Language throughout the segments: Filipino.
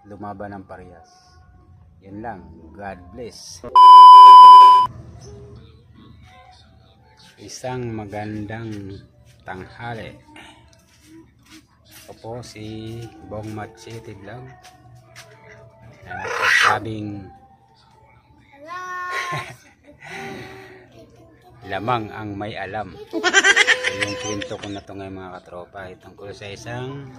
lumaban ng parehas. Yan lang. God bless. Isang magandang tanghali. Ako po si Bong Machete Vlog. Sabing lamang ang may alam. So, yung kwento ko na ito ngayon mga katropa ay tungkol sa isang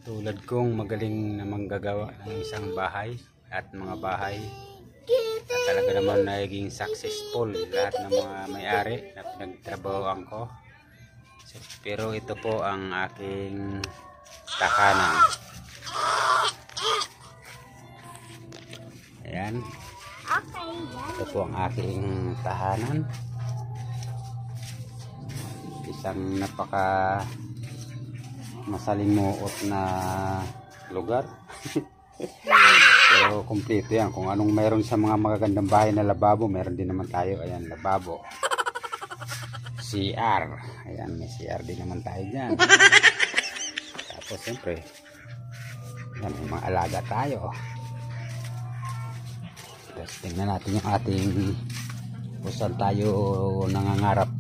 tulad kong magaling na manggagawa ng isang bahay at mga bahay at talaga naman naging successful lahat ng mga may-ari na pinagtrabahoan ko. So, pero ito po ang aking tahanan. Ayan. Ito po ang aking tahanan. Isang napaka masalimuot na lugar. Pero kumpleto yan. Kung anong mayroon sa mga magagandang bahay na lababo, meron din naman tayo. Ayan, lababo. CR. Ayan, may CR din naman tayo dyan. Tapos siyempre, ayan, may mga alaga tayo. Tapos tingnan natin yung ating kung saan tayo nangangarap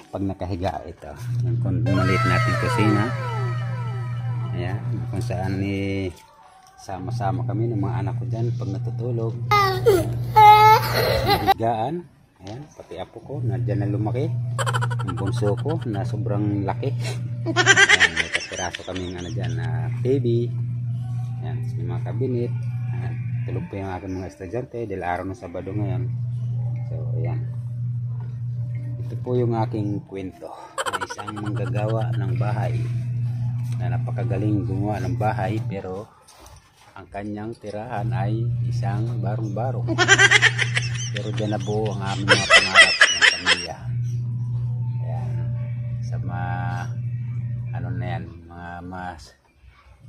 pag nakahiga. Ito yung kung maliit natin kusina. Ayan, kung saan sama-sama kami ng mga anak ko dyan pag natutulog. Higaan. Ayan, pati apo ko na dyan na lumaki. Yung bunso ko na sobrang laki. Ayan, may kapiraso kami ano dyan na baby. Ayan, may mga kabinet. Ayan, tulog po yung aking mga estudyante dahil araw ng Sabado ngayon. So ayan, ito po yung aking kwento na isang manggagawa ng bahay na napakagaling gumawa ng bahay, pero ang kanyang tirahan ay isang barong-barong. Pero dyan na buo ang aming mga pangarap ng pamilya. Ayan, sa mga ano na yan, mga mas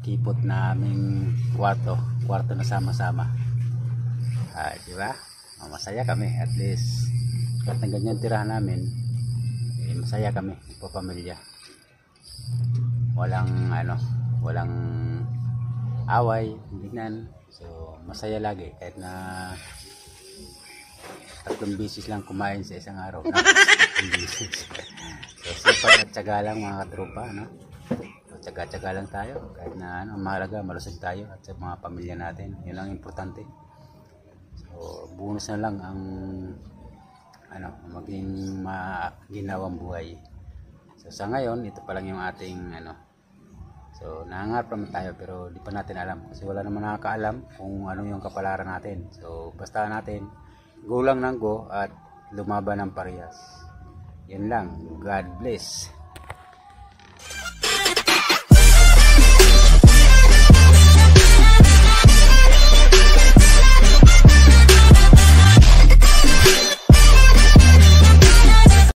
kipot na aming kwarto na sama-sama. Diba? Masaya kami, at least kahit na ganyan tirahan namin, masaya kami po pamilya. Walang walang away, hindinan. So masaya lagi kahit na 3 beses lang kumain sa isang araw. 3 beses. So sipag at tsaga lang mga katropa, no? Tsaga-tsaga lang tayo kahit na mahalaga malusog tayo at sa mga pamilya natin. Yun ang importante. So bonus na lang ang maging maginawang buhay. So sa ngayon, ito pa lang yung ating so nangangarap naman tayo, pero di pa natin alam kasi wala naman nakakaalam kung ano yung kapalaran natin. So basta natin go lang ng go at lumaban ng parehas. Yan lang. God bless.